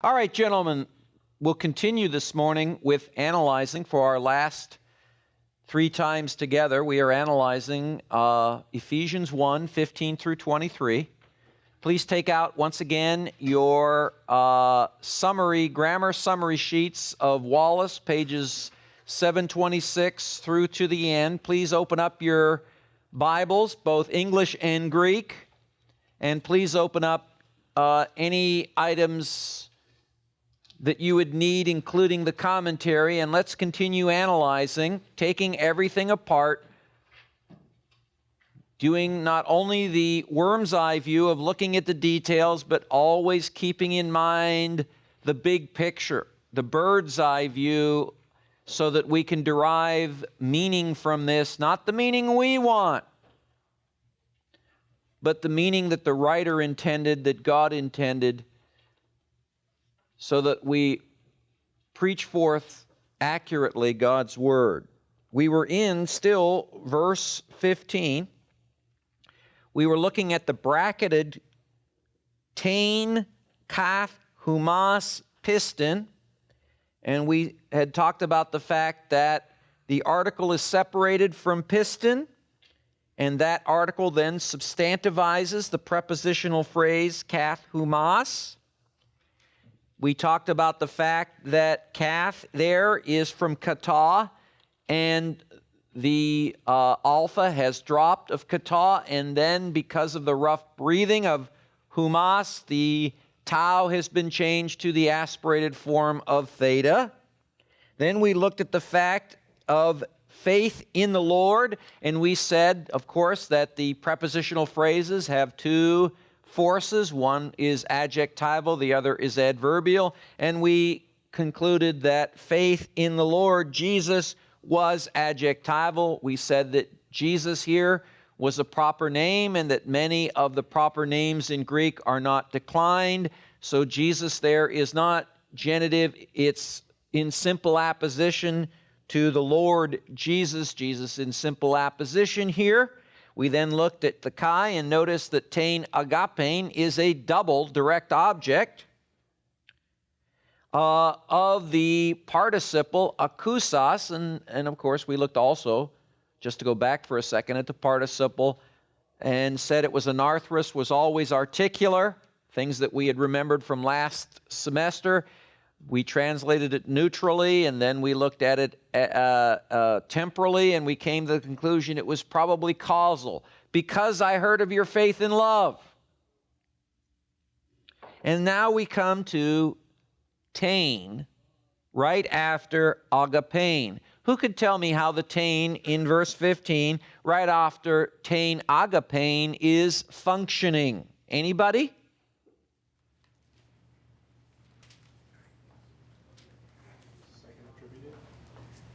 All right, gentlemen, we'll continue this morning with analyzing for our last 3 times together. We are analyzing Ephesians 1, 15 through 23. Please take out, once again, your grammar summary sheets of Wallace, pages 726 through to the end. Please open up your Bibles, both English and Greek, and please open up any items that you would need, including the commentary, and let's continue analyzing, taking everything apart, doing not only the worm's eye view of looking at the details, but always keeping in mind the big picture, the bird's eye view, so that we can derive meaning from this, not the meaning we want, but the meaning that the writer intended, that God intended, so that we preach forth accurately God's word. We were in still verse 15. We were looking at the bracketed tain, kaf, humas, piston, and we had talked about the fact that the article is separated from piston, and that article then substantivizes the prepositional phrase kaf, humas. We talked about the fact that kaf there is from kata, and the alpha has dropped of kata, and then because of the rough breathing of humas, the tau has been changed to the aspirated form of theta. Then we looked at the fact of faith in the Lord, and we said, of course, that the prepositional phrases have 2 forces. One is adjectival, the other is adverbial, and we concluded that faith in the Lord Jesus was adjectival. We said that Jesus here was a proper name and that many of the proper names in Greek are not declined. So Jesus there is not genitive, it's in simple apposition to the Lord Jesus. Jesus in simple apposition here. We then looked at the kai and noticed that tain agapein is a double direct object of the participle akusas. And of course, we looked also, just to go back for a second, at the participle and said it was anarthrous, was always articular, things that we had remembered from last semester. We translated it neutrally, and then we looked at it temporally, and we came to the conclusion it was probably causal. Because I heard of your faith and love. And now we come to tain, right after agapein. Who could tell me how the tain in verse 15, right after tain agapein, is functioning? Anybody?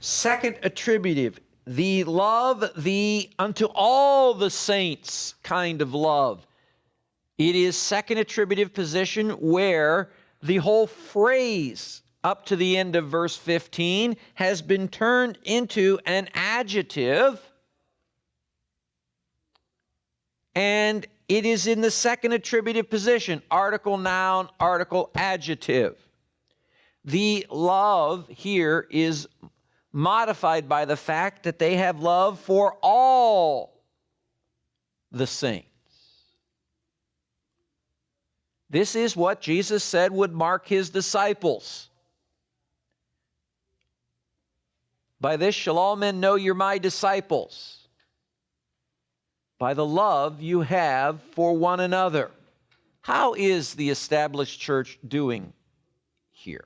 Second attributive, the love, the unto all the saints kind of love. It is second attributive position where the whole phrase up to the end of verse 15 has been turned into an adjective, and it is in the second attributive position, article, noun, article, adjective. The love here is modified by the fact that they have love for all the saints. This is what Jesus said would mark his disciples. By this shall all men know you're my disciples, by the love you have for one another. How is the established church doing here?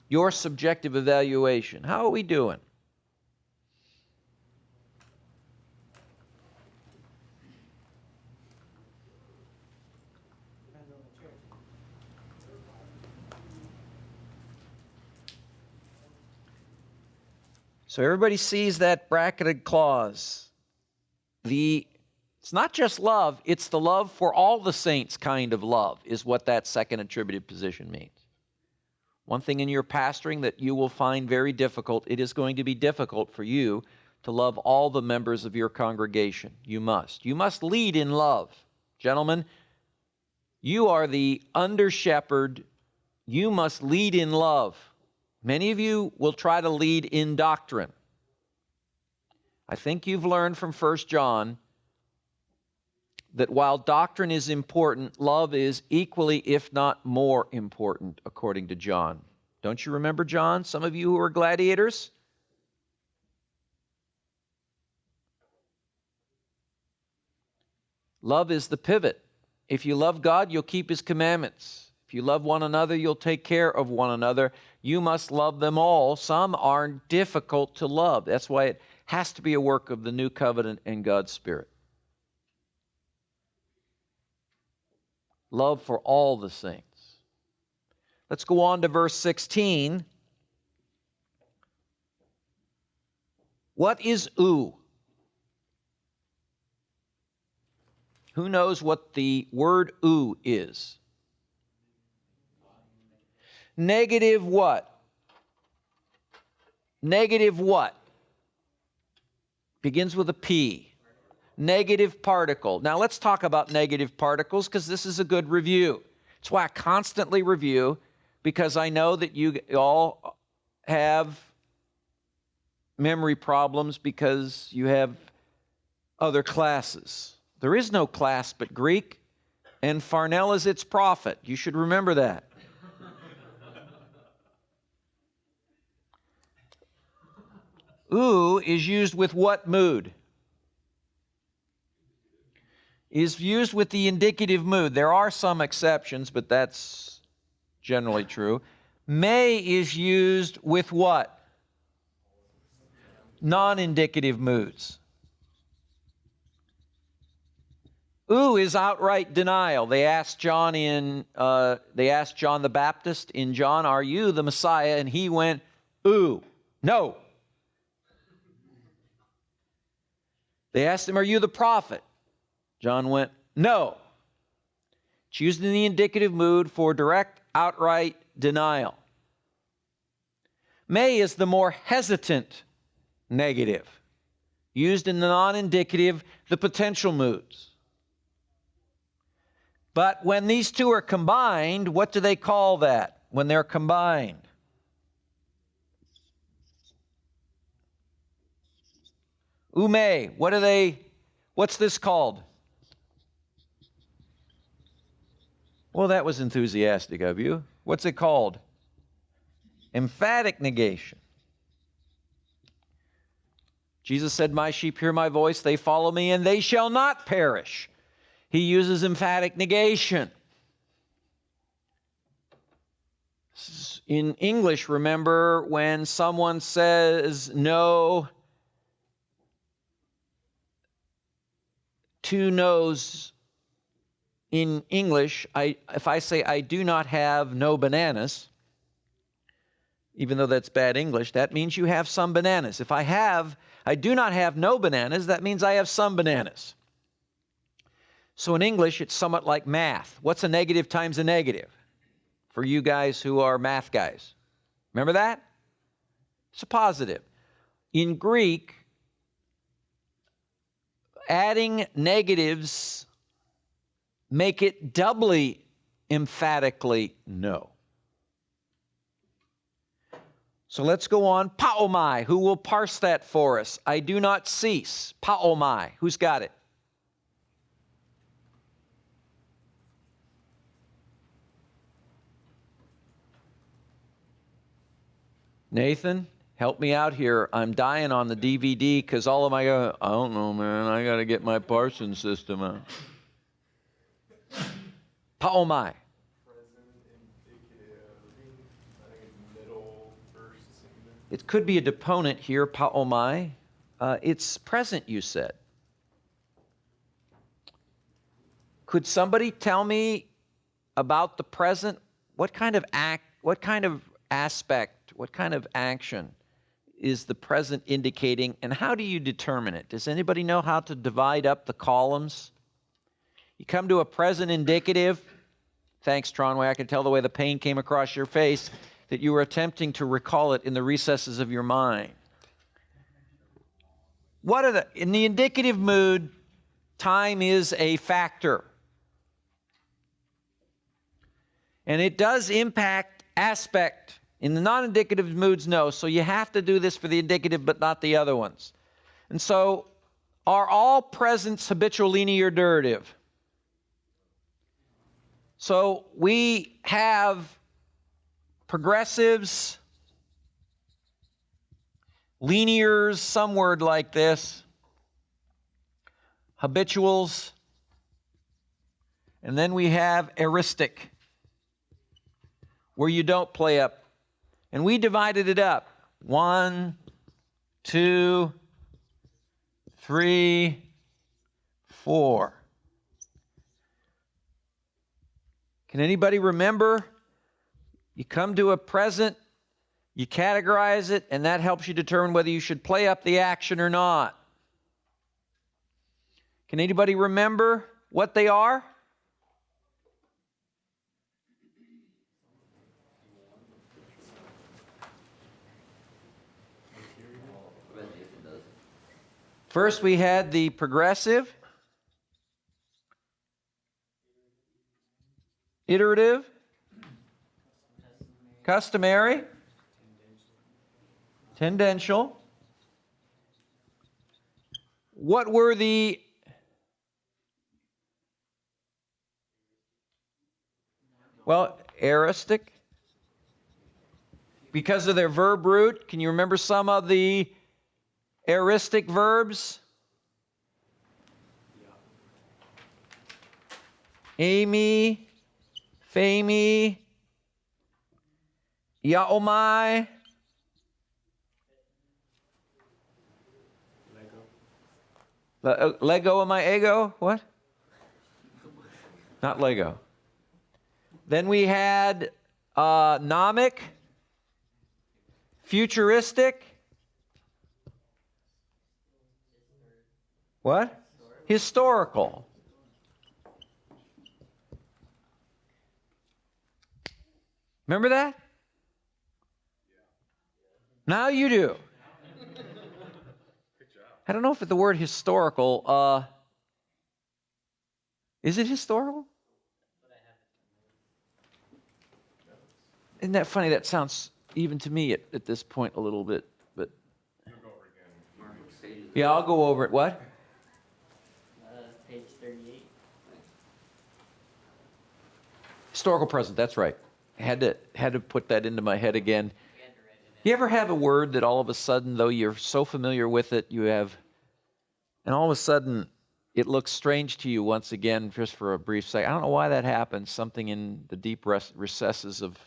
Your subjective evaluation. How are we doing? So everybody sees that bracketed clause. It's not just love, it's the love for all the saints kind of love is what that second attributive position means. One thing in your pastoring that you will find very difficult, it is going to be difficult for you to love all the members of your congregation. You must. You must lead in love. Gentlemen, you are the under-shepherd. You must lead in love. Many of you will try to lead in doctrine. I think you've learned from 1 John that while doctrine is important, love is equally, if not more important, according to John. Don't you remember John? Some of you who are gladiators? Love is the pivot. If you love God, you'll keep His commandments. If you love one another, you'll take care of one another. You must love them all. Some are difficult to love. That's why it has to be a work of the new covenant and God's Spirit. Love for all the saints. Let's go on to verse 16. What is "ou"? Who knows what the word "ou" is? Negative what? Negative what? Begins with a P. Negative particle. Now let's talk about negative particles because this is a good review. It's why I constantly review, because I know that you all have memory problems because you have other classes. There is no class but Greek, and Farnell is its prophet. You should remember that. "Ou" is used with what mood? Is used with the indicative mood. There are some exceptions, but that's generally true. "May" is used with what? Non-indicative moods. "Ou" is outright denial. They asked John the Baptist in John, "Are you the Messiah?" And he went, "Ou, no." They asked him, "Are you the prophet?" John went, "No." It's used in the indicative mood for direct, outright denial. "May" is the more hesitant negative, used in the non-indicative, the potential moods. But when these two are combined, what do they call that when they're combined? "Ume." What's this called? Well, that was enthusiastic of you. What's it called? Emphatic negation. Jesus said, "My sheep hear my voice, they follow me, and they shall not perish." He uses emphatic negation. In English, remember, when someone says no, two no's in English, if I say I do not have no bananas, even though that's bad English, that means you have some bananas. If I do not have no bananas, that means I have some bananas. So in English, it's somewhat like math. What's a negative times a negative? For you guys who are math guys. Remember that? It's a positive. In Greek, adding negatives make it doubly emphatically no. So let's go on. Paomai. Who will parse that for us? I do not cease. Paomai. Who's got it? Nathan, help me out here. I'm dying on the DVD because all of my, I don't know, man. I got to get my parsing system out. Paomai. It could be a deponent here, paomai. It's present, you said. Could somebody tell me about the present? What kind of aspect, what kind of action is the present indicating, and how do you determine it? Does anybody know how to divide up the columns? You come to a present indicative. Thanks, Tronway. I can tell the way the pain came across your face that you were attempting to recall it in the recesses of your mind. In the indicative mood, time is a factor. And it does impact aspect. In the non-indicative moods, no. So you have to do this for the indicative, but not the other ones. And so, are all presents habitual, linear, durative? So we have progressives, linears, some word like this, habituals, and then we have heuristic, where you don't play up. And we divided it up. 1, 2, 3, 4. Can anybody remember? You come to a present, you categorize it, and that helps you determine whether you should play up the action or not. Can anybody remember what they are? First, we had the progressive, iterative, customary, tendential. What were the aoristic? Because of their verb root, can you remember some of the aoristic verbs? Amy, Fami, Yaomai, Lego am I ego? What? Not Lego. Then we had nomic, futuristic. What? Historical. Remember that? Now you do. I don't know if the word historical, is it historical? Isn't that funny? That sounds, even to me at this point, a little bit, but... Yeah, I'll go over it. What? Page 38. Historical present, that's right. Had to put that into my head again. You ever have a word that all of a sudden, though you're so familiar with it, and all of a sudden it looks strange to you once again, just for a brief second. I don't know why that happens. Something in the deep recesses of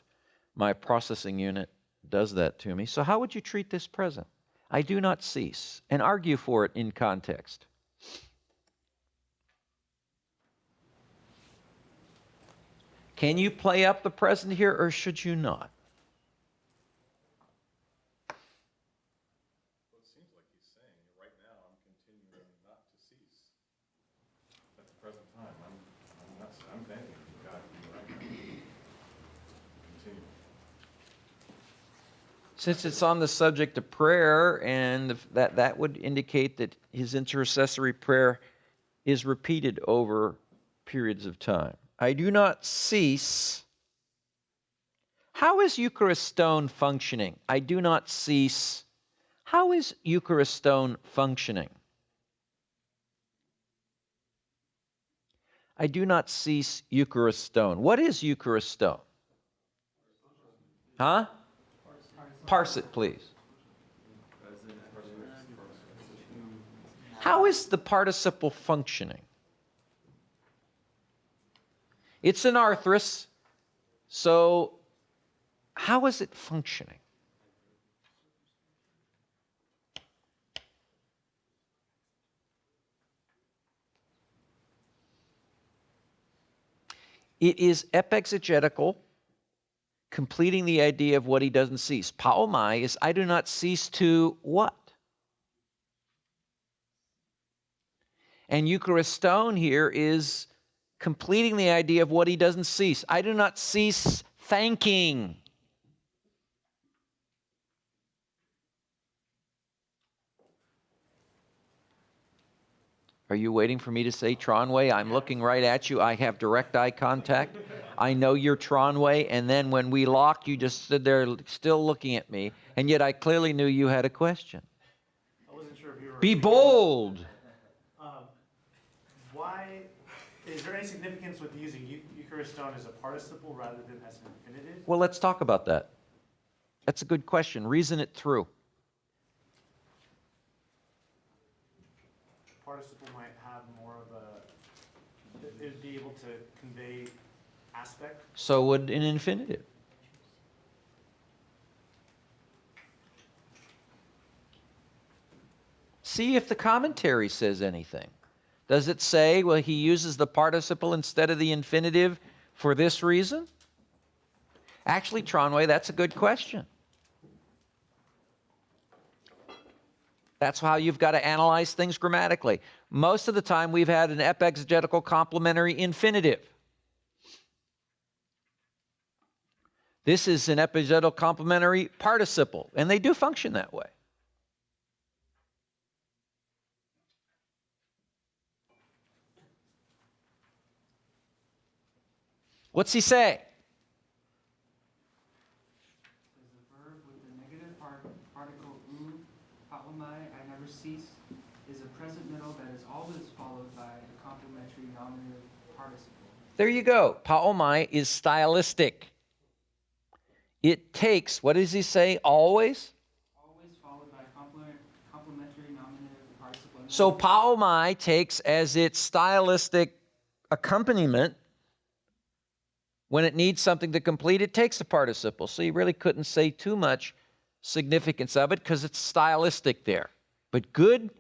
my processing unit does that to me. So how would you treat this present? I do not cease, and argue for it in context. Can you play up the present here, or should you not? Well, it seems like he's saying, right now I'm continuing not to cease. At the present time, I'm thanking God for you right now. Continue. Since it's on the subject of prayer, and that would indicate that his intercessory prayer is repeated over periods of time. I do not cease. How is Eucharistone functioning? I do not cease. How is Eucharistone functioning? I do not cease Eucharistone. What is Eucharistone? Huh? Parse it, please. How is the participle functioning? It's an arthrous, so how is it functioning? It is epexegetical, completing the idea of what he doesn't cease. Paomai is, I do not cease to what? And Eucharistone here is completing the idea of what he doesn't cease. I do not cease thanking. Are you waiting for me to say Tronway? I'm looking right at you. I have direct eye contact. I know you're Tronway, and then when we locked, you just stood there still looking at me, and yet I clearly knew you had a question. I wasn't sure if you were. Be bold. Why is there any significance with using Eucharistone as a participle rather than as an infinitive? Well, let's talk about that. That's a good question. Reason it through. Participle might have more of a, it would be able to convey aspect. So would an infinitive. See if the commentary says anything. Does it say, well, he uses the participle instead of the infinitive for this reason? Actually, Tronway, that's a good question. That's how you've got to analyze things grammatically. Most of the time, we've had an epexegetical complementary infinitive. This is an epexegetical complementary participle, and they do function that way. What's he say? Is the verb with the negative particle palomai, I never cease, is a present middle that is always followed by a complementary nominative participle. There you go. Paomai is stylistic. It takes, what does he say, always? Always followed by a complementary nominative participle. So paomai takes as its stylistic accompaniment, when it needs something to complete, it takes a participle. So you really couldn't say too much significance of it because it's stylistic there. But good,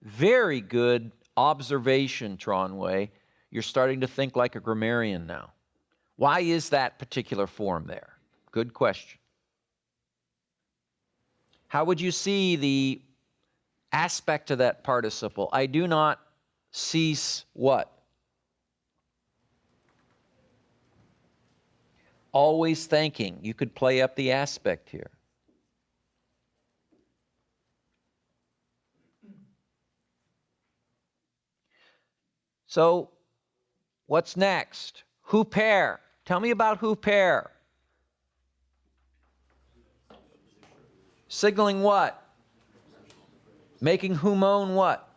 very good observation, Tronway. You're starting to think like a grammarian now. Why is that particular form there? Good question. How would you see the aspect of that participle? I do not cease what? Always thanking. You could play up the aspect here. So, what's next? Huper. Tell me about huper. Signaling what? Making humon what?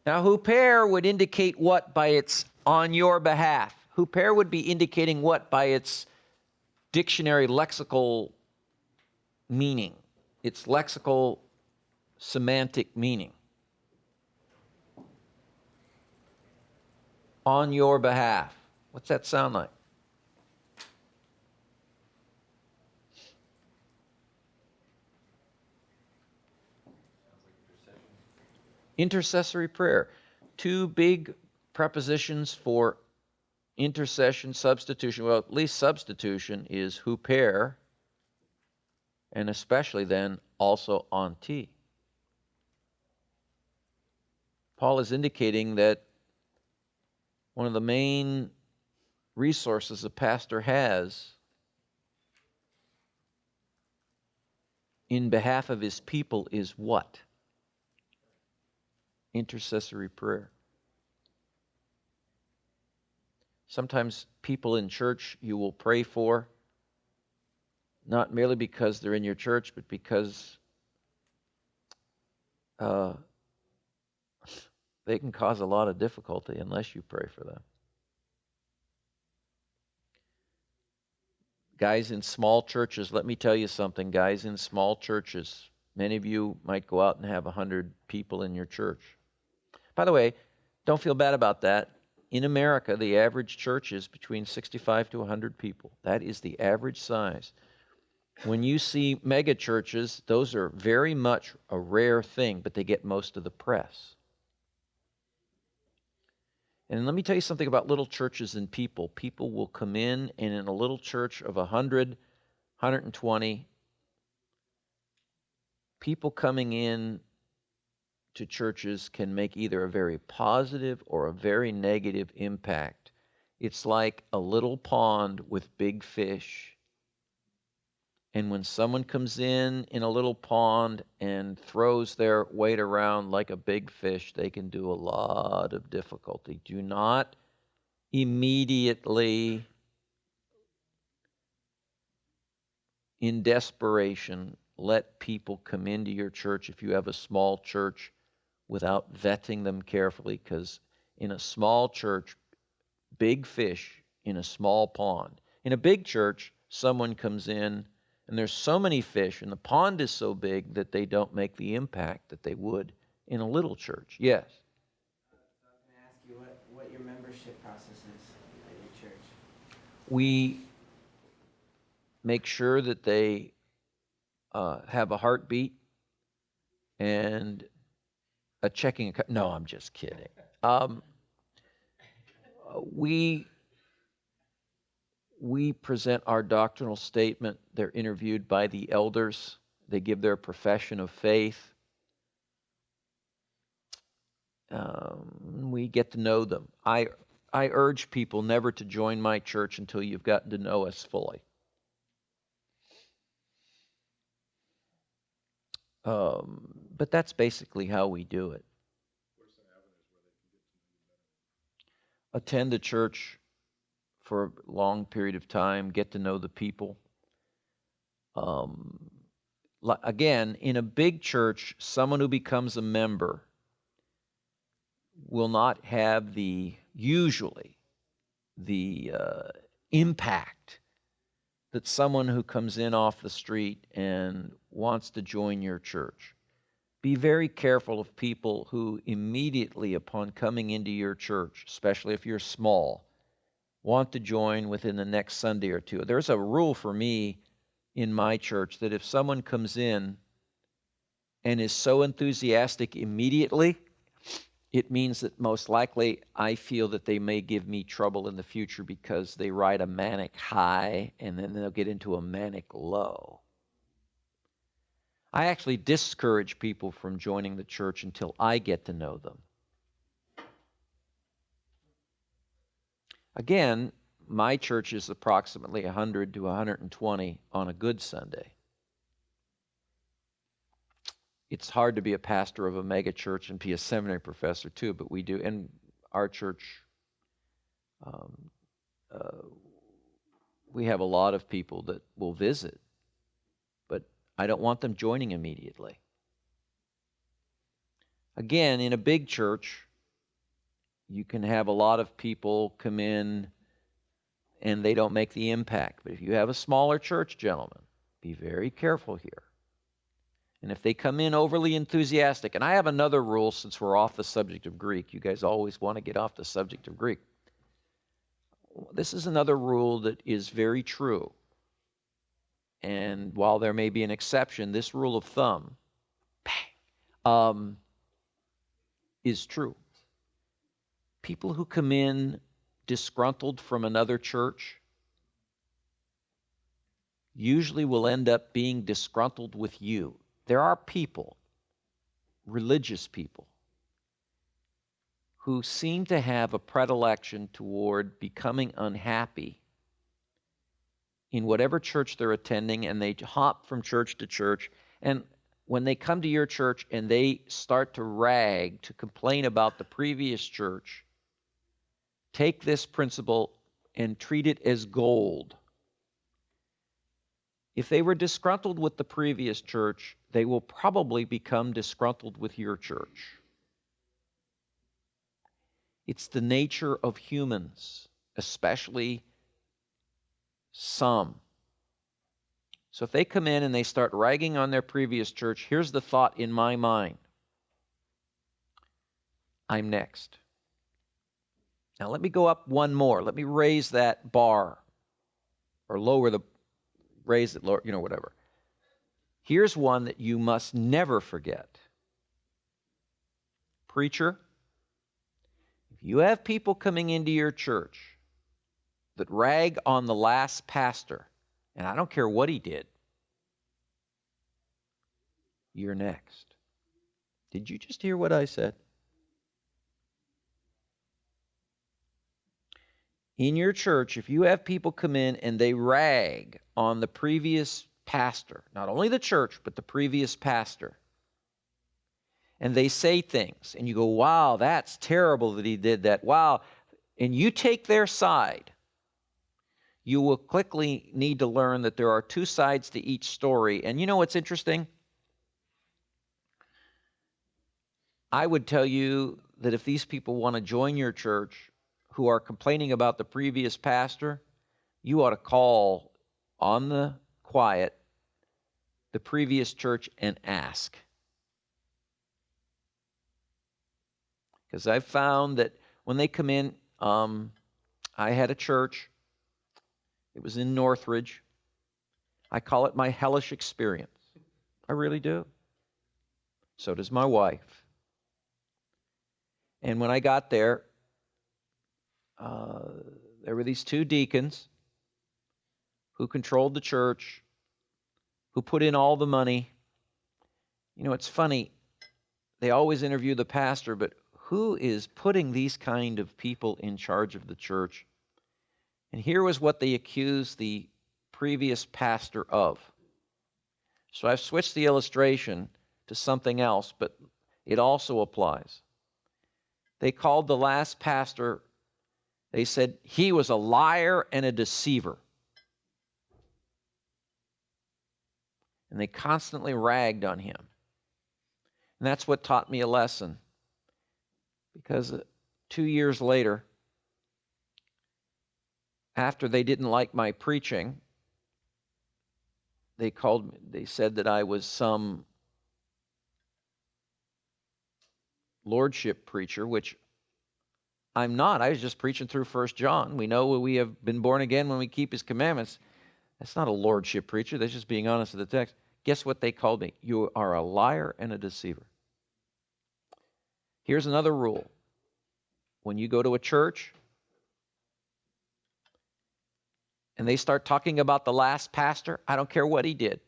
Now, huper would indicate what by its on your behalf? Huper would be indicating what by its dictionary lexical meaning, its lexical semantic meaning. On your behalf. What's that sound like? Intercessory prayer. Two big prepositions for intercession, substitution. Well, at least substitution is huper, and especially then also anti. Paul is indicating that one of the main resources a pastor has in behalf of his people is what? Intercessory prayer. Sometimes people in church you will pray for, not merely because they're in your church, but because they can cause a lot of difficulty unless you pray for them. Guys in small churches, let me tell you something, guys in small churches, many of you might go out and have 100 people in your church. By the way, don't feel bad about that. In America, the average church is between 65 to 100 people. That is the average size. When you see mega churches, those are very much a rare thing, but they get most of the press. And let me tell you something about little churches and people. People will come in, and in a little church of 100, 120, people coming in to churches can make either a very positive or a very negative impact. It's like a little pond with big fish. And when someone comes in a little pond and throws their weight around like a big fish, they can do a lot of difficulty. Do not immediately, in desperation, let people come into your church if you have a small church without vetting them carefully, because in a small church, big fish in a small pond. In a big church, someone comes in and there's so many fish and the pond is so big that they don't make the impact that they would in a little church. Yes? So I'm going to ask you what your membership process is at your church. We make sure that they have a heartbeat and a checking account. No, I'm just kidding. We present our doctrinal statement. They're interviewed by the elders. They give their profession of faith. We get to know them. I urge people never to join my church until you've gotten to know us fully. But that's basically how we do it. Where's some avenues where they can get to know you better? Attend the church for a long period of time, get to know the people. Again, in a big church, someone who becomes a member will not have usually the impact that someone who comes in off the street and wants to join your church. Be very careful of people who immediately upon coming into your church, especially if you're small, want to join within the next Sunday or two. There's a rule for me in my church that if someone comes in and is so enthusiastic immediately, it means that most likely I feel that they may give me trouble in the future because they ride a manic high and then they'll get into a manic low. I actually discourage people from joining the church until I get to know them. Again, my church is approximately 100 to 120 on a good Sunday. It's hard to be a pastor of a mega church and be a seminary professor too, but we do. And our church, we have a lot of people that will visit, but I don't want them joining immediately. Again, in a big church, you can have a lot of people come in and they don't make the impact. But if you have a smaller church, gentlemen, be very careful here. And if they come in overly enthusiastic, and I have another rule since we're off the subject of Greek. You guys always want to get off the subject of Greek. This is another rule that is very true. And while there may be an exception, this rule of thumb is true. People who come in disgruntled from another church usually will end up being disgruntled with you. There are people, religious people, who seem to have a predilection toward becoming unhappy in whatever church they're attending, and they hop from church to church. And when they come to your church and they start to rag, to complain about the previous church, take this principle and treat it as gold. If they were disgruntled with the previous church, they will probably become disgruntled with your church. It's the nature of humans, especially some. So if they come in and they start ragging on their previous church, here's the thought in my mind. I'm next. Now let me go up one more. Let me raise that bar or raise it, lower, whatever. Here's one that you must never forget. Preacher, if you have people coming into your church that rag on the last pastor, and I don't care what he did, you're next. Did you just hear what I said? In your church, if you have people come in and they rag on the previous pastor, not only the church, but the previous pastor. And they say things, and you go, wow, that's terrible that he did that. Wow. And you take their side. You will quickly need to learn that there are two sides to each story. And you know what's interesting? I would tell you that if these people want to join your church who are complaining about the previous pastor, you ought to call on the quiet the previous church and ask. Because I've found that when they come in, I had a church. It was in Northridge. I call it my hellish experience. I really do. So does my wife. And when I got there, there were these two deacons who controlled the church, who put in all the money. You know, it's funny. They always interview the pastor, but who is putting these kind of people in charge of the church? And here was what they accused the previous pastor of. So I've switched the illustration to something else, but it also applies. They called the last pastor, they said he was a liar and a deceiver. And they constantly ragged on him. And that's what taught me a lesson. Because 2 years later, after they didn't like my preaching, they said that I was some lordship preacher, which I'm not. I was just preaching through 1 John. We know we have been born again when we keep his commandments. That's not a lordship preacher. That's just being honest with the text. Guess what they called me? You are a liar and a deceiver. Here's another rule. When you go to a church and they start talking about the last pastor, I don't care what he did.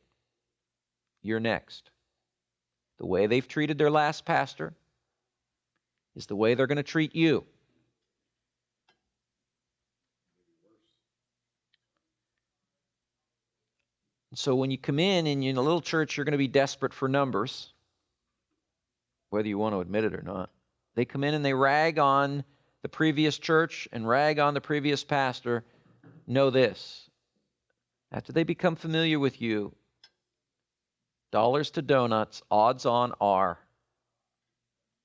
You're next. The way they've treated their last pastor is the way they're going to treat you. So when you come in and you're in a little church, you're going to be desperate for numbers, whether you want to admit it or not. They come in and they rag on the previous church and rag on the previous pastor. Know this. After they become familiar with you, dollars to donuts, odds on are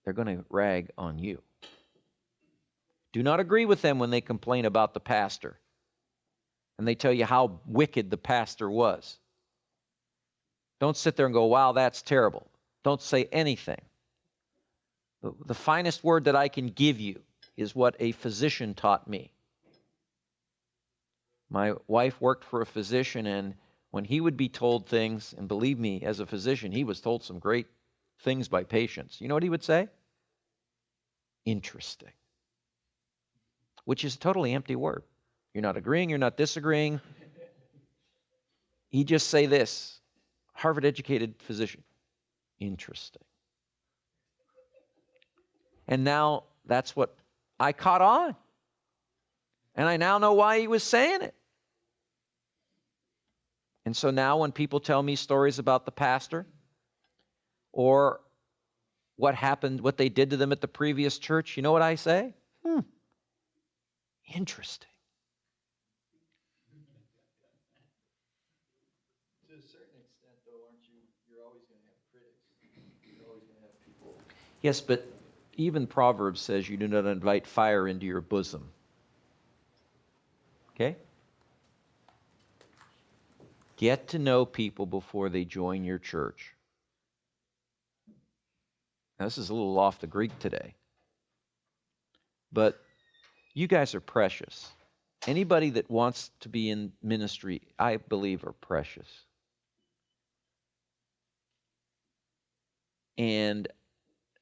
they're going to rag on you. Do not agree with them when they complain about the pastor and they tell you how wicked the pastor was. Don't sit there and go, wow, that's terrible. Don't say anything. The finest word that I can give you is what a physician taught me. My wife worked for a physician, and when he would be told things, and believe me, as a physician, he was told some great things by patients. You know what he would say? Interesting. Which is a totally empty word. You're not agreeing, you're not disagreeing. He'd just say this, Harvard-educated physician. Interesting. And now that's what I caught on. And I now know why he was saying it. And so now when people tell me stories about the pastor or what happened, what they did to them at the previous church, you know what I say? Interesting. To a certain extent, though, aren't you? You're always going to have critics. You're always going to have people. Yes, but even Proverbs says you do not invite fire into your bosom. Okay? Get to know people before they join your church. Now, this is a little off the Greek today. But you guys are precious. Anybody that wants to be in ministry, I believe, are precious. And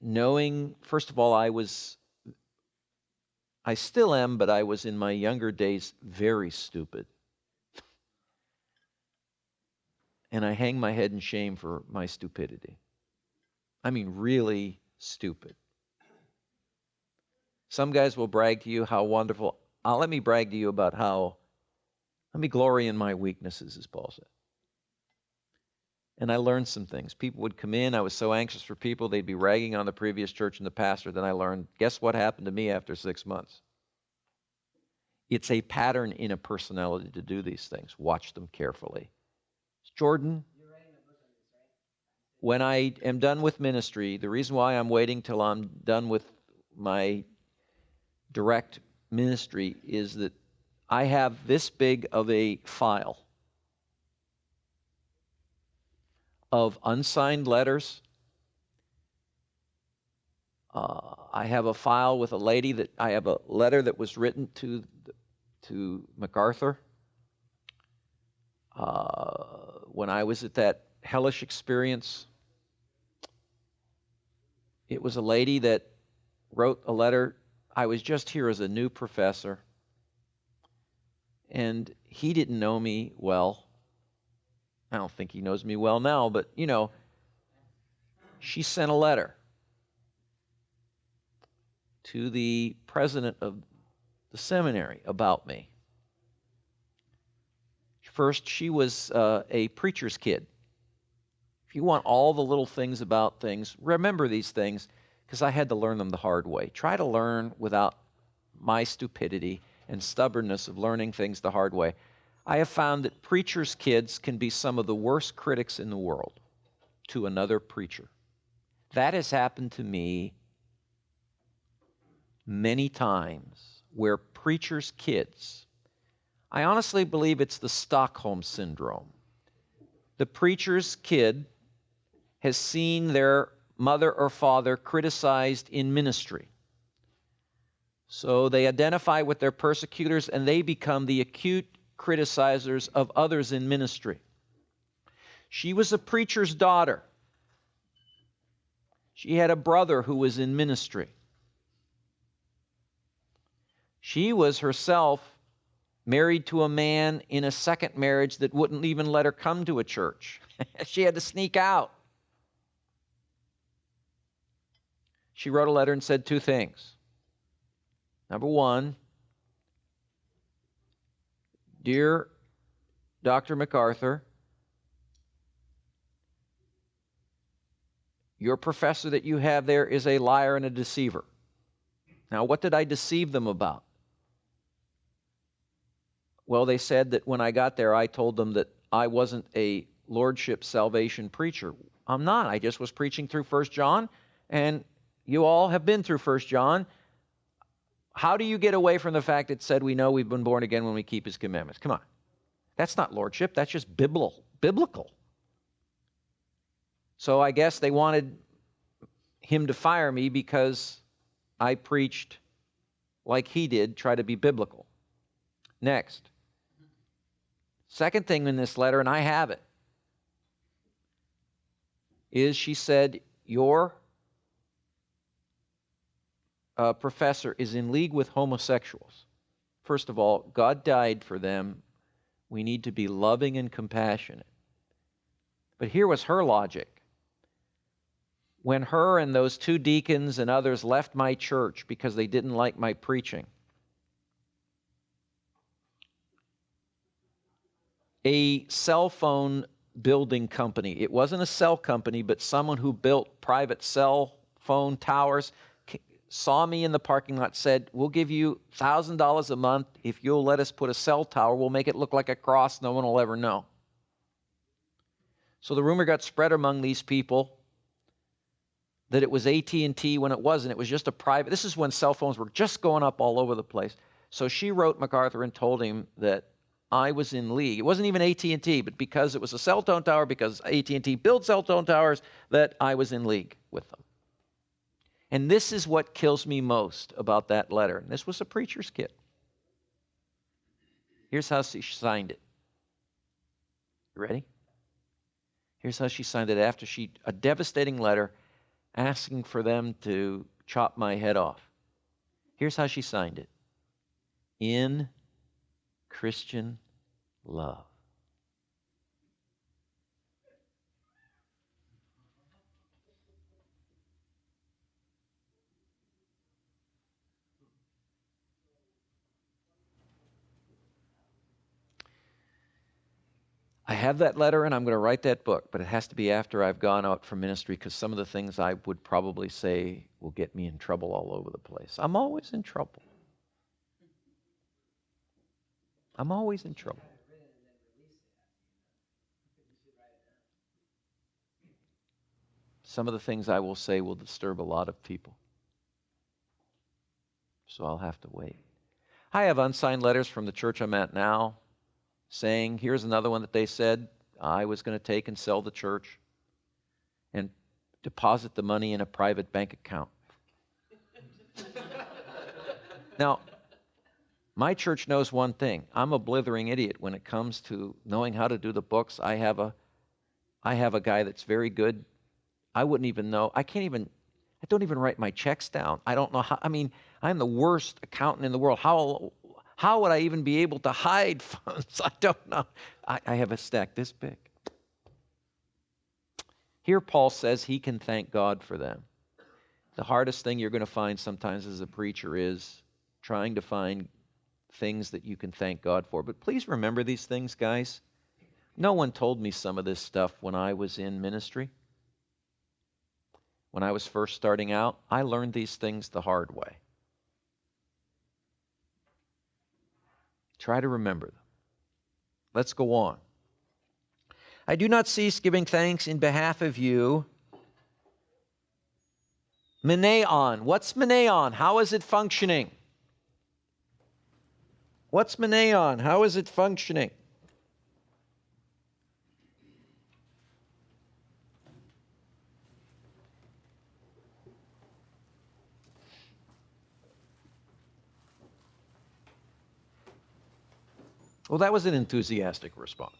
knowing, first of all, I still am, but I was in my younger days very stupid. And I hang my head in shame for my stupidity. I mean, really stupid. Some guys will brag to you how wonderful. Let me brag to you about let me glory in my weaknesses, as Paul said. And I learned some things. People would come in. I was so anxious for people. They'd be ragging on the previous church and the pastor. Then I learned, guess what happened to me after 6 months? It's a pattern in a personality to do these things. Watch them carefully. Jordan, when I am done with ministry, the reason why I'm waiting till I'm done with my direct ministry is that I have this big of a file of unsigned letters. I have a file with a lady that I have a letter that was written to MacArthur when I was at that hellish experience. It was a lady that wrote a letter. I was just here as a new professor, and he didn't know me well. I don't think he knows me well now, but, she sent a letter to the president of the seminary about me. First, she was a preacher's kid. If you want all the little things about things, remember these things, because I had to learn them the hard way. Try to learn without my stupidity and stubbornness of learning things the hard way. I have found that preachers' kids can be some of the worst critics in the world to another preacher. That has happened to me many times, where preachers' kids, I honestly believe it's the Stockholm Syndrome. The preacher's kid has seen their mother or father criticized in ministry. So they identify with their persecutors and they become the acute criticizers of others in ministry. She was a preacher's daughter. She had a brother who was in ministry. She was herself married to a man in a second marriage that wouldn't even let her come to a church. She had to sneak out. She wrote a letter and said two things. Number one, dear Dr. MacArthur, your professor that you have there is a liar and a deceiver. Now, what did I deceive them about? Well, they said that when I got there, I told them that I wasn't a lordship salvation preacher. I'm not. I just was preaching through 1 John, and you all have been through 1 John. How do you get away from the fact it said we know we've been born again when we keep his commandments? Come on. That's not lordship. That's just biblical. So I guess they wanted him to fire me because I preached like he did, try to be biblical. Next. Second thing in this letter, and I have it, is she said, your professor is in league with homosexuals. First of all, God died for them. We need to be loving and compassionate. But here was her logic. When her and those two deacons and others left my church because they didn't like my preaching, a cell phone building company, it wasn't a cell company, but someone who built private cell phone towers, saw me in the parking lot, said, we'll give you $1,000 a month if you'll let us put a cell tower. We'll make it look like a cross. No one will ever know. So the rumor got spread among these people that it was AT&T when it wasn't. It was just a private. This is when cell phones were just going up all over the place. So she wrote MacArthur and told him that I was in league. It wasn't even AT&T, but because it was a cell phone tower, because AT&T built cell phone towers, that I was in league with them. And this is what kills me most about that letter. And this was a preacher's kid. Here's how she signed it. You ready? Here's how she signed it after a devastating letter asking for them to chop my head off. Here's how she signed it. In Christian love. I have that letter and I'm going to write that book, but it has to be after I've gone out from ministry because some of the things I would probably say will get me in trouble all over the place. I'm always in trouble. I'm always in trouble. Some of the things I will say will disturb a lot of people. So I'll have to wait. I have unsigned letters from the church I'm at now saying, here's another one that they said I was going to take and sell the church and deposit the money in a private bank account. Now, my church knows one thing. I'm a blithering idiot when it comes to knowing how to do the books. I have a guy that's very good. I wouldn't even know. I don't even write my checks down. I don't know how. I mean, I'm the worst accountant in the world. How would I even be able to hide funds? I don't know. I have a stack this big. Here Paul says he can thank God for them. The hardest thing you're going to find sometimes as a preacher is trying to find things that you can thank God for. But please remember these things, guys. No one told me some of this stuff when I was in ministry. When I was first starting out, I learned these things the hard way. Try to remember them. Let's go on. I do not cease giving thanks in behalf of you. Meneon. What's meneon? How is it functioning? What's meneon? How is it functioning? Well, that was an enthusiastic response.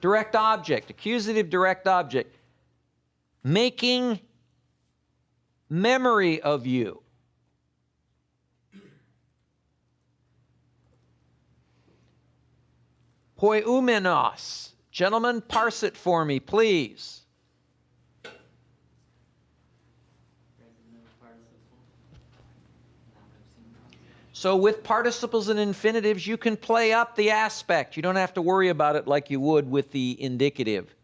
Direct object, accusative direct object. Making memory of you. Poiumenos. Gentlemen, parse it for me, please. So with participles and infinitives, you can play up the aspect. You don't have to worry about it like you would with the indicative.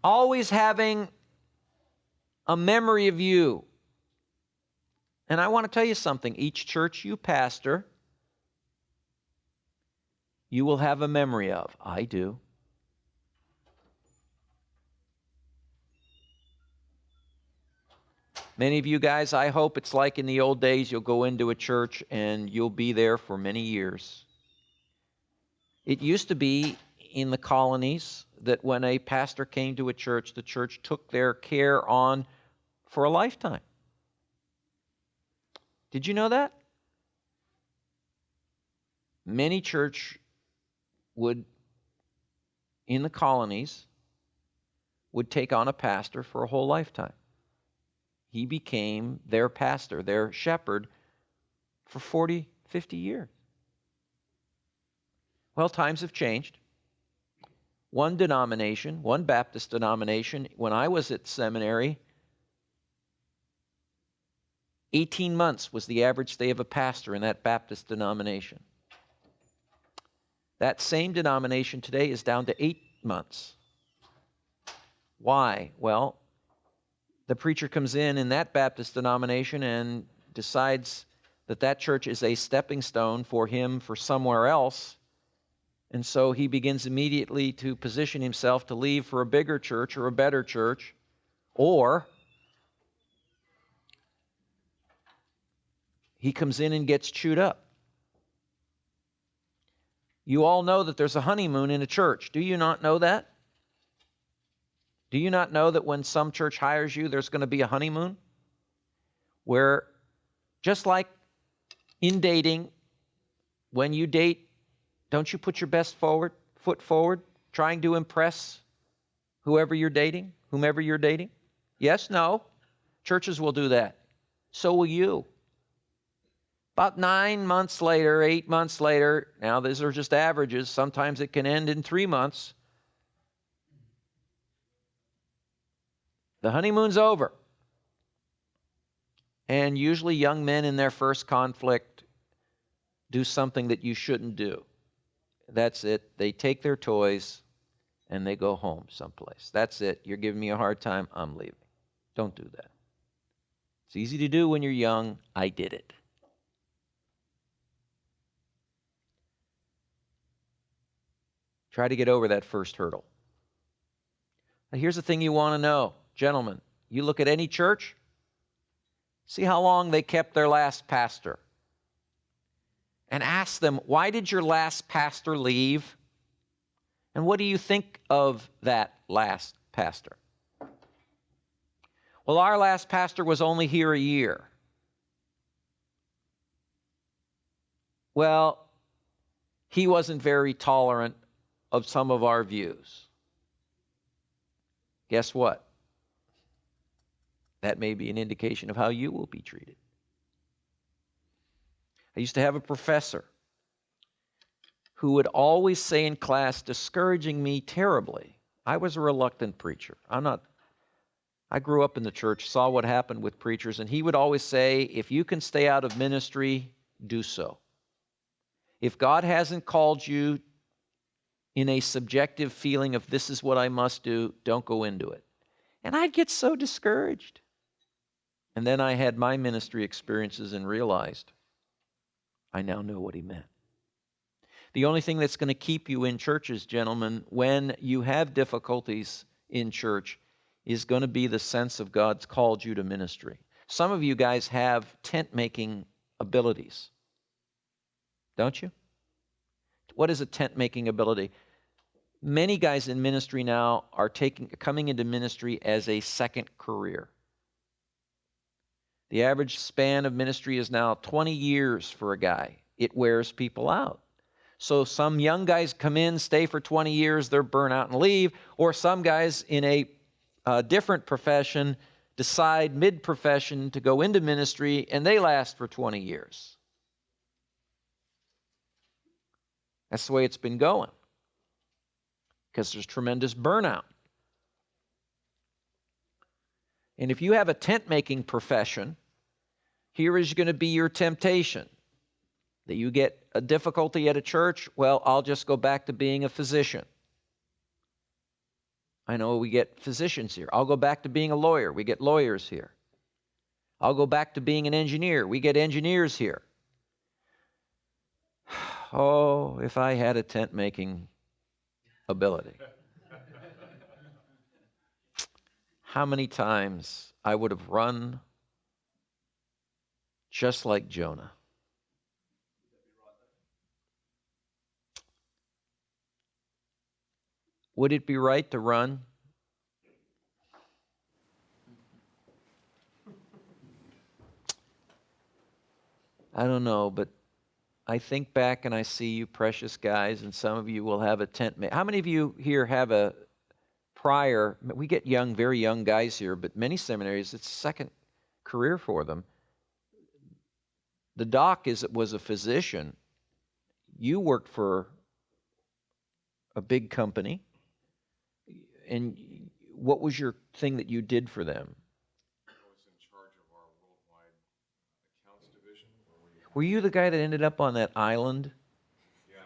Always having a memory of you. And I want to tell you something. Each church you pastor, you will have a memory of. I do. Many of you guys, I hope it's like in the old days, you'll go into a church and you'll be there for many years. It used to be in the colonies that when a pastor came to a church, the church took their care on for a lifetime. Did you know that? Many church would, in the colonies, would take on a pastor for a whole lifetime. He became their pastor, their shepherd, for 40, 50 years. Well, times have changed. One denomination, one Baptist denomination, when I was at seminary, 18 months was the average stay of a pastor in that Baptist denomination. That same denomination today is down to 8 months. Why? Well, the preacher comes in that Baptist denomination and decides that that church is a stepping stone for him for somewhere else. And so he begins immediately to position himself to leave for a bigger church or a better church, or he comes in and gets chewed up. You all know that there's a honeymoon in a church. Do you not know that? Do you not know that when some church hires you, there's going to be a honeymoon? Where, just like in dating, when you date, don't you put your best foot forward, trying to impress whomever you're dating? Yes, no? Churches will do that. So will you. About 9 months later, 8 months later, now these are just averages, sometimes it can end in 3 months. The honeymoon's over. And usually young men in their first conflict do something that you shouldn't do. that's it. They take their toys and they go home someplace. That's it. You're giving me a hard time. I'm leaving. Don't do that. It's easy to do when you're young. I did it. Try to get over that first hurdle. Now, here's the thing you want to know. Gentlemen, you look at any church, see how long they kept their last pastor. And ask them, why did your last pastor leave? And what do you think of that last pastor? Well, our last pastor was only here a year. Well, he wasn't very tolerant of some of our views. Guess what? That may be an indication of how you will be treated. I used to have a professor who would always say in class, discouraging me terribly. I was a reluctant preacher. I grew up in the church, saw what happened with preachers, and he would always say, if you can stay out of ministry, do so. If God hasn't called you in a subjective feeling of this is what I must do, don't go into it. And I'd get so discouraged. And then I had my ministry experiences and realized I now know what he meant. The only thing that's going to keep you in churches, gentlemen, when you have difficulties in church is going to be the sense of God's called you to ministry. Some of you guys have tent-making abilities, don't you? What is a tent-making ability? Many guys in ministry now are coming into ministry as a second career. The average span of ministry is now 20 years for a guy. It wears people out. So some young guys come in, stay for 20 years, they're burnt out and leave, or some guys in a different profession decide mid-profession to go into ministry and they last for 20 years. That's the way it's been going because there's tremendous burnout. And if you have a tent-making profession, here is going to be your temptation. That you get a difficulty at a church, well, I'll just go back to being a physician. I know we get physicians here. I'll go back to being a lawyer. We get lawyers here. I'll go back to being an engineer. We get engineers here. Oh, if I had a tent-making ability. How many times I would have run just like Jonah. Would it be right to run? I don't know, but I think back and I see you precious guys, and some of you will have a tent. How many of you here have a prior, we get young, very young guys here, but many seminaries, it's a second career for them. The doc was a physician. You worked for a big company. And what was your thing that you did for them? I was in charge of our worldwide accounts division. Were you the guy that ended up on that island Yeah.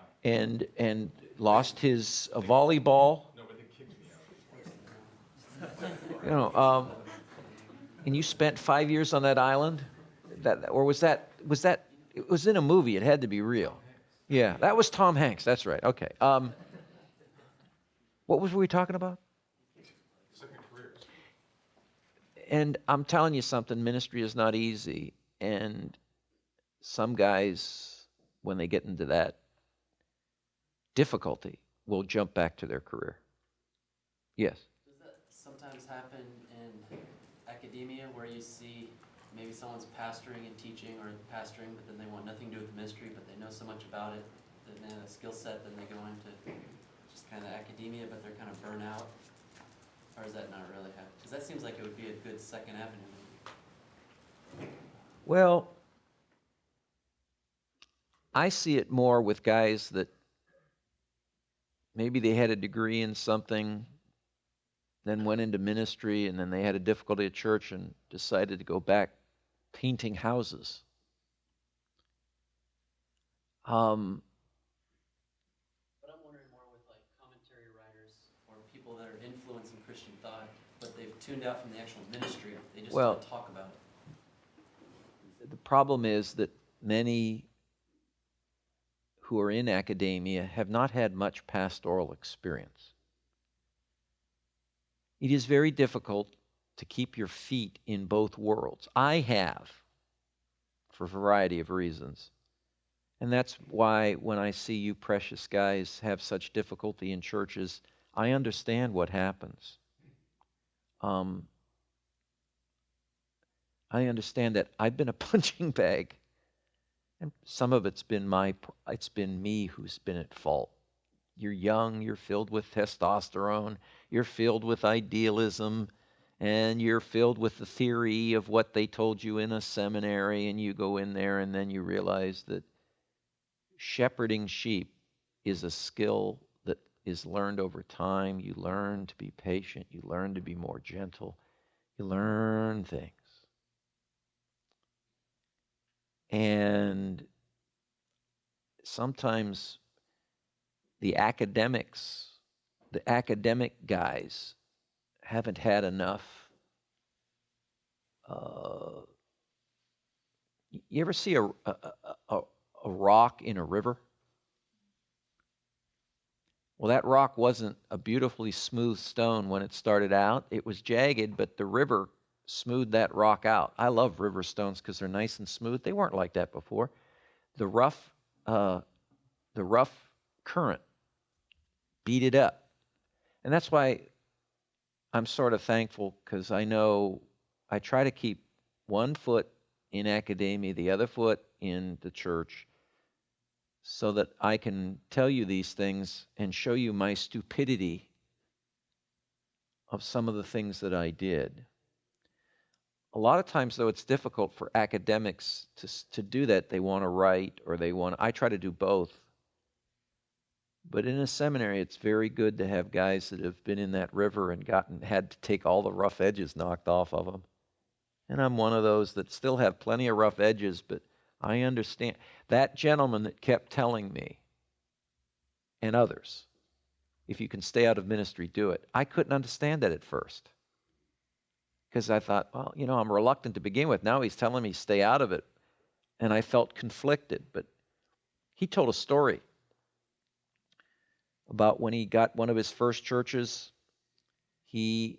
and lost his volleyball? No, but they kicked me out. And you spent 5 years on that island? Or was that, it was in a movie, it had to be real. Yeah, that was Tom Hanks, that's right, okay. What were we talking about? Second careers. And I'm telling you something, ministry is not easy. And some guys, when they get into that difficulty, will jump back to their career. Yes? Does that sometimes happen in academia where you see maybe someone's pastoring and teaching or pastoring, but then they want nothing to do with the ministry, but they know so much about it, that they have a skill set, then they go into just kind of academia, but they're kind of burnt out? Or is that not really happening? Because that seems like it would be a good second avenue. Well, I see it more with guys that maybe they had a degree in something, then went into ministry, and then they had a difficulty at church and decided to go back painting houses. tuned out from the actual ministry. They just Well- want to talk about it. The problem is that many who are in academia have not had much pastoral experience. It is very difficult to keep your feet in both worlds. I have, for a variety of reasons. And that's why when I see you precious guys have such difficulty in churches, I understand what happens. I understand that I've been a punching bag, and some of it's been me who's been at fault. You're young, you're filled with testosterone, you're filled with idealism, and you're filled with the theory of what they told you in a seminary, and you go in there and then you realize that shepherding sheep is a skill that is learned over time. You learn to be patient, you learn to be more gentle, you learn things. And sometimes the academic guys haven't had enough. You ever see a rock in a river? Well, that rock wasn't a beautifully smooth stone when it started out. It was jagged, but the river smoothed that rock out. I love river stones because they're nice and smooth. They weren't like that before. The rough current beat it up. And that's why I'm sort of thankful, because I know I try to keep one foot in academia, the other foot in the church, so that I can tell you these things and show you my stupidity of some of the things that I did. A lot of times, though, it's difficult for academics to do that. They want to write, or I try to do both. But in a seminary, it's very good to have guys that have been in that river and had to take all the rough edges knocked off of them. And I'm one of those that still have plenty of rough edges, but I understand. That gentleman that kept telling me, and others, if you can stay out of ministry, do it. I couldn't understand that at first. Because I thought, well, I'm reluctant to begin with. Now he's telling me stay out of it. And I felt conflicted. But he told a story about when he got one of his first churches. He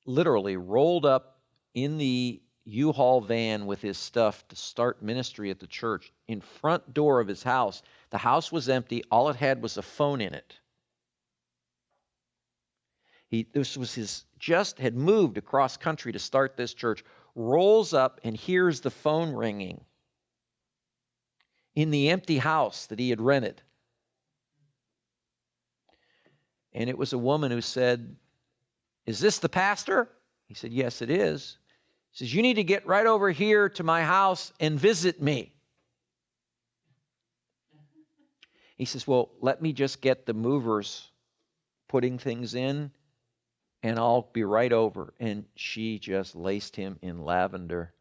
literally rolled up in the U-Haul van with his stuff to start ministry at the church in front door of his house. The house was empty. All it had was a phone in it. Just had moved across country to start this church, rolls up and hears the phone ringing in the empty house that he had rented. And it was a woman who said, "Is this the pastor?" He said, "Yes, it is." He says, "You need to get right over here to my house and visit me." He says, "Well, let me just get the movers putting things in, and I'll be right over." And she just laced him in lavender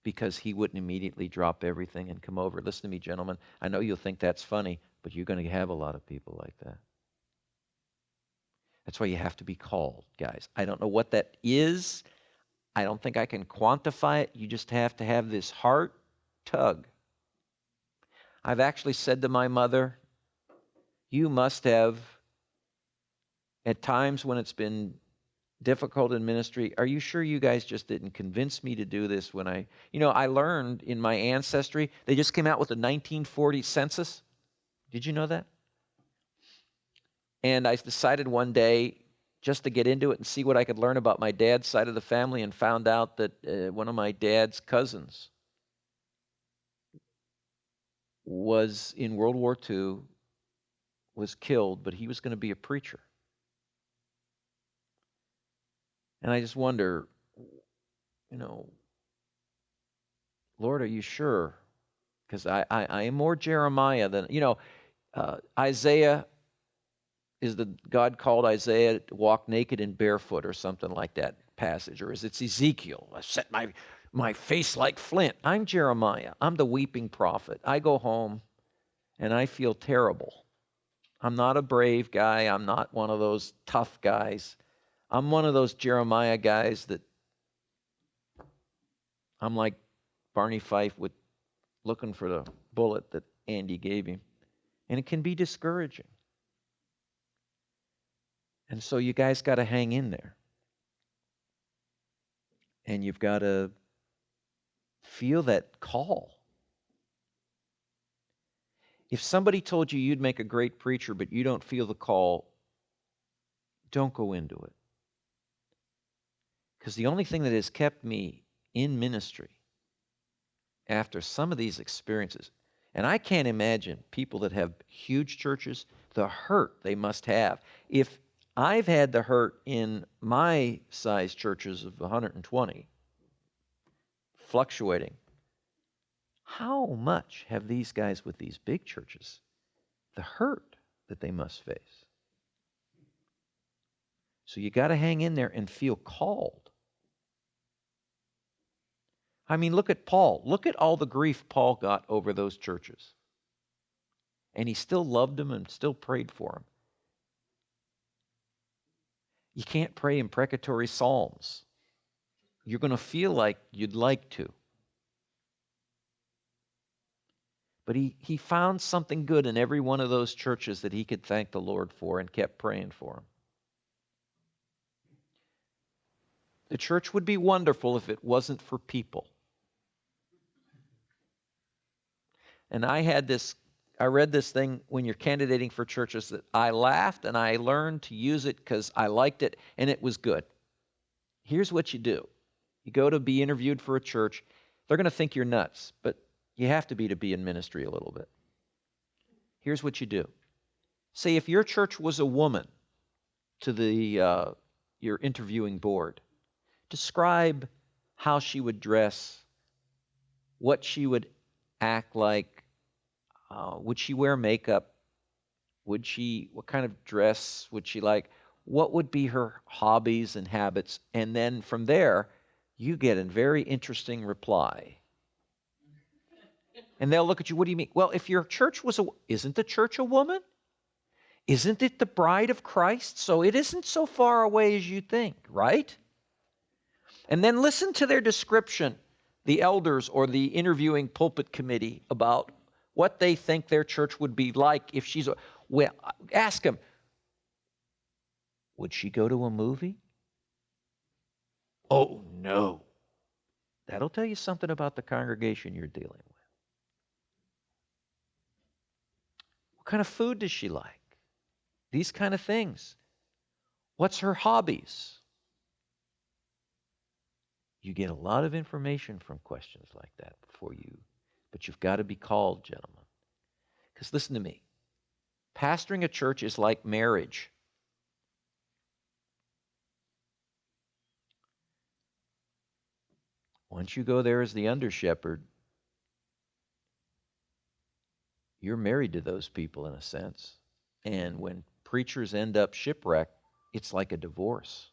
because he wouldn't immediately drop everything and come over. Listen to me, gentlemen. I know you'll think that's funny, but you're going to have a lot of people like that. That's why you have to be called, guys. I don't know what that is. I don't think I can quantify it. You just have to have this heart tug. I've actually said to my mother, you must have, at times when it's been difficult in ministry, are you sure you guys just didn't convince me to do this when I learned in my ancestry, they just came out with the 1940 census. Did you know that? And I decided one day just to get into it and see what I could learn about my dad's side of the family, and found out that one of my dad's cousins was in World War II, was killed, but he was going to be a preacher. And I just wonder, Lord, are you sure? Because I am more Jeremiah than, Isaiah is God called Isaiah to walk naked and barefoot or something like that passage. Or is it Ezekiel? I set my face like flint. I'm Jeremiah. I'm the weeping prophet. I go home and I feel terrible. I'm not a brave guy. I'm not one of those tough guys. I'm one of those Jeremiah guys that I'm like Barney Fife with looking for the bullet that Andy gave him. And it can be discouraging. And so you guys got to hang in there. And you've got to feel that call. If somebody told you you'd make a great preacher, but you don't feel the call, don't go into it. Because the only thing that has kept me in ministry after some of these experiences, and I can't imagine people that have huge churches, the hurt they must have. If I've had the hurt in my size churches of 120, fluctuating, how much have these guys with these big churches, the hurt that they must face? So you got to hang in there and feel called. I mean, look at Paul. Look at all the grief Paul got over those churches. And he still loved them and still prayed for them. You can't pray imprecatory psalms. You're going to feel like you'd like to. But he found something good in every one of those churches that he could thank the Lord for and kept praying for them. The church would be wonderful if it wasn't for people. And I read this thing when you're candidating for churches that I laughed and I learned to use it because I liked it and it was good. Here's what you do. You go to be interviewed for a church. They're going to think you're nuts, but you have to be in ministry a little bit. Here's what you do. Say if your church was a woman to your interviewing board, describe how she would dress, what she would act like. Would she wear makeup? What kind of dress would she like? What would be her hobbies and habits? And then from there, you get a very interesting reply. And they'll look at you, what do you mean? Well, if your church isn't the church a woman? Isn't it the bride of Christ? So it isn't so far away as you think, right? And then listen to their description, the elders or the interviewing pulpit committee, about what they think their church would be like if she's... Well, ask them, would she go to a movie? Oh, no. That'll tell you something about the congregation you're dealing with. What kind of food does she like? These kind of things. What's her hobbies? You get a lot of information from questions like that but you've got to be called, gentlemen. Because listen to me. Pastoring a church is like marriage. Once you go there as the under shepherd, you're married to those people in a sense. And when preachers end up shipwrecked, it's like a divorce.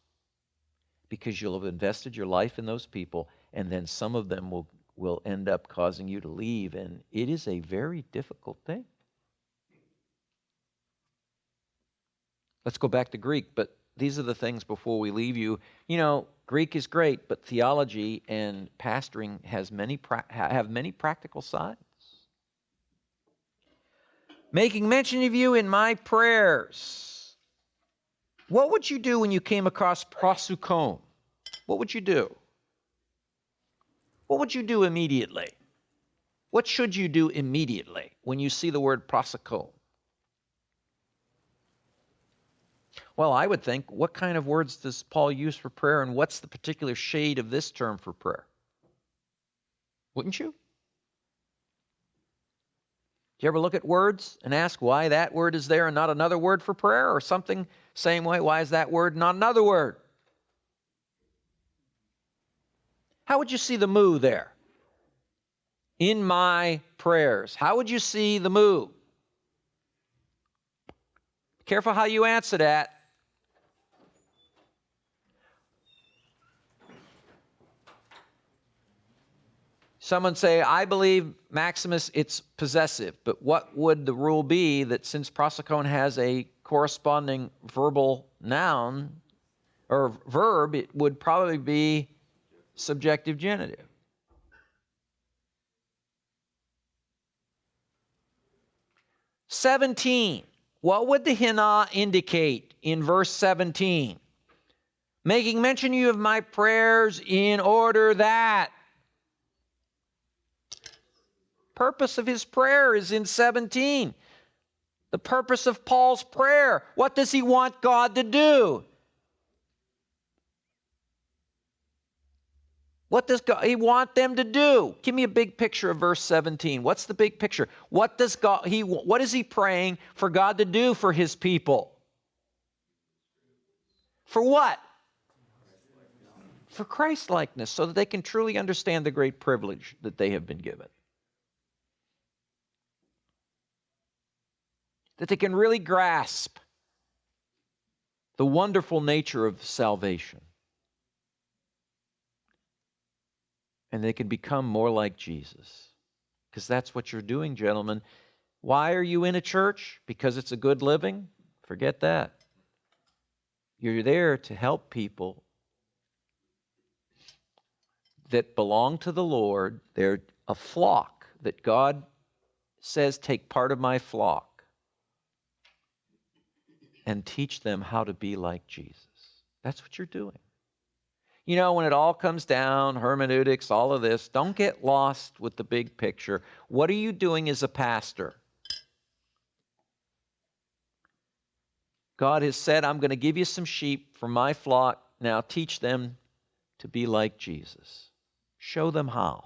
Because you'll have invested your life in those people, and then some of them will end up causing you to leave, and it is a very difficult thing. Let's go back to Greek, but these are the things before we leave you. You know, Greek is great, but theology and pastoring have many practical sides. Making mention of you in my prayers. What would you do when you came across prosukon? What would you do? What would you do immediately? What should you do immediately when you see the word prosukon? Well, I would think, what kind of words does Paul use for prayer, and what's the particular shade of this term for prayer? Wouldn't you? Do you ever look at words and ask why that word is there and not another word for prayer, or something same way, why is that word not another word? How would you see the moo there? In my prayers. How would you see the moo? Careful how you answer that. Someone say, I believe, Maximus, it's possessive. But what would the rule be that since prosukon has a corresponding verbal noun, or verb, it would probably be subjective genitive. "17. What would the hina indicate in verse 17? "Making mention to you of my prayers in order that." Purpose of his prayer is in 17. The purpose of Paul's prayer. What does he want God to do? What does he want them to do? Give me a big picture of verse 17. What's the big picture? What is he praying for God to do for his people? For what? For Christ-likeness, so that they can truly understand the great privilege that they have been given. That they can really grasp the wonderful nature of salvation. And they can become more like Jesus. Because that's what you're doing, gentlemen. Why are you in a church? Because it's a good living? Forget that. You're there to help people that belong to the Lord. They're a flock that God says, take part of my flock and teach them how to be like Jesus. That's what you're doing. You know, when it all comes down, hermeneutics, all of this, don't get lost with the big picture. What are you doing as a pastor? God has said, I'm going to give you some sheep from my flock. Now teach them to be like Jesus. Show them how.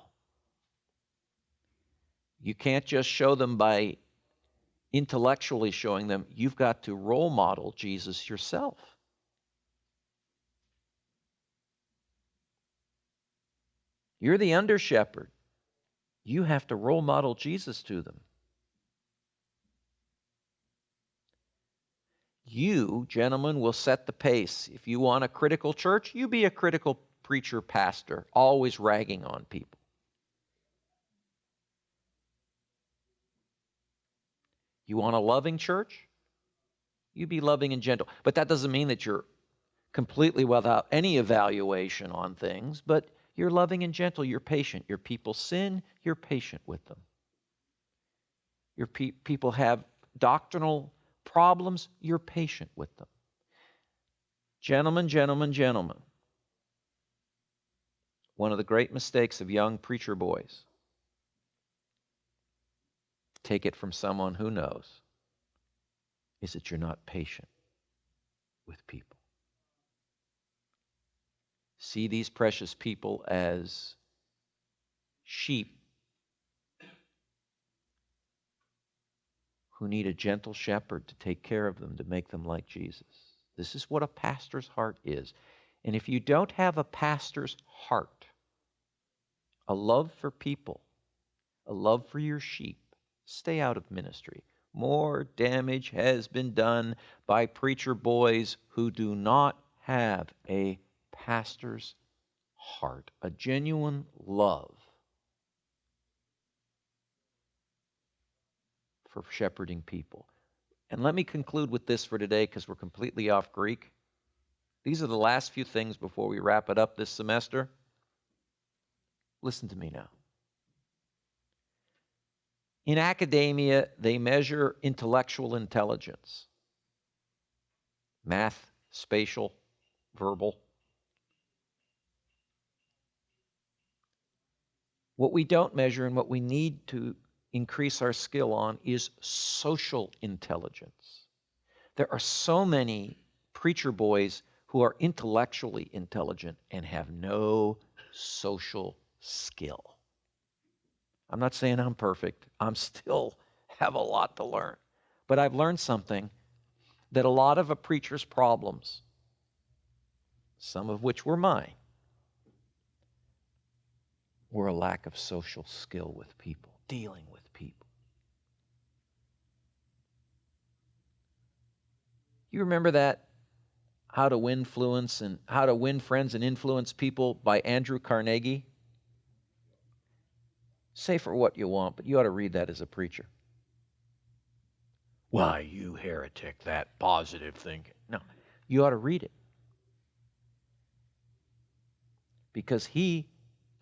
You can't just show them by intellectually showing them. You've got to role model Jesus yourself. You're the under shepherd. You have to role model Jesus to them. You, gentlemen, will set the pace. If you want a critical church, you be a critical preacher, pastor, always ragging on people. You want a loving church? You be loving and gentle. But that doesn't mean that you're completely without any evaluation on things, but you're loving and gentle, you're patient. Your people sin, you're patient with them. Your people have doctrinal problems, you're patient with them. Gentlemen, gentlemen, gentlemen. One of the great mistakes of young preacher boys, take it from someone who knows, is that you're not patient with people. See these precious people as sheep who need a gentle shepherd to take care of them, to make them like Jesus. This is what a pastor's heart is. And if you don't have a pastor's heart, a love for people, a love for your sheep, stay out of ministry. More damage has been done by preacher boys who do not have a pastor's heart, a genuine love for shepherding people. And let me conclude with this for today, because we're completely off Greek. These are the last few things before we wrap it up this semester. Listen to me now. In academia, they measure intellectual intelligence. Math, spatial, verbal. What we don't measure and what we need to increase our skill on is social intelligence. There are so many preacher boys who are intellectually intelligent and have no social skill. I'm not saying I'm perfect. I'm still have a lot to learn. But I've learned something, that a lot of a preacher's problems, some of which were mine, were a lack of social skill with people, dealing with people. You remember that How to Win Friends and Influence People by Andrew Carnegie? Say for what you want, but you ought to read that as a preacher. Why, you heretic, that positive thinking. No, you ought to read it. because he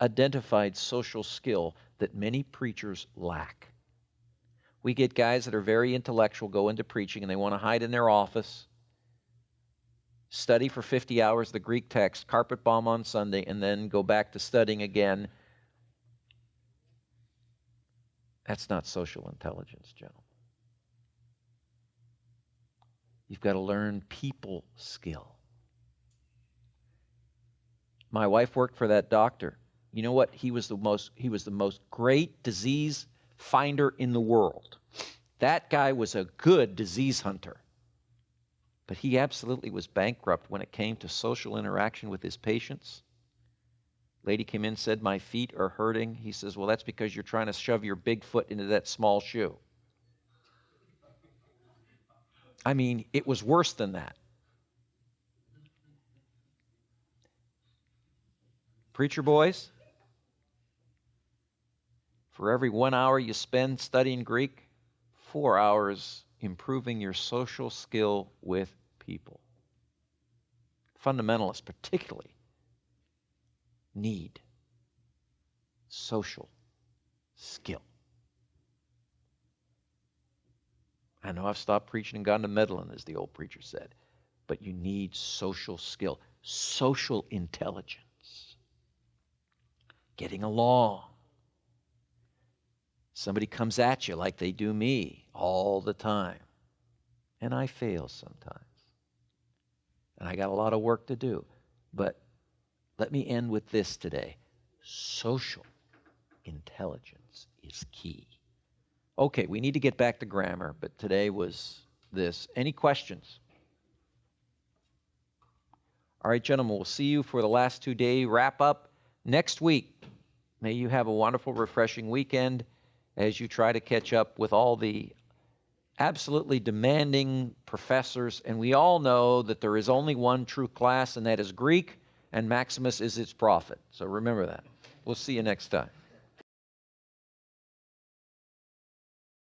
identified social skill that many preachers lack. We get guys that are very intellectual go into preaching and they want to hide in their office, study for 50 hours the Greek text, carpet bomb on Sunday, and then go back to studying again. That's not social intelligence, gentlemen. You've got to learn people skill. My wife worked for that doctor. You know what? He was the most great disease finder in the world. That guy was a good disease hunter. But he absolutely was bankrupt when it came to social interaction with his patients. Lady came in and said, "My feet are hurting." He says, "Well, that's because you're trying to shove your big foot into that small shoe." I mean, it was worse than that. Preacher boys, for every 1 hour you spend studying Greek, 4 hours improving your social skill with people. Fundamentalists particularly need social skill. I know I've stopped preaching and gone to meddling, as the old preacher said, but you need social skill, social intelligence, getting along. Somebody comes at you like they do me all the time, and I fail sometimes. And I got a lot of work to do. But let me end with this today. Social intelligence is key. Okay, we need to get back to grammar, but today was this. Any questions? All right, gentlemen, we'll see you for the last 2-day wrap-up next week. May you have a wonderful, refreshing weekend as you try to catch up with all the absolutely demanding professors. And we all know that there is only one true class, and that is Greek, and Maximus is its prophet. So remember that. We'll see you next time.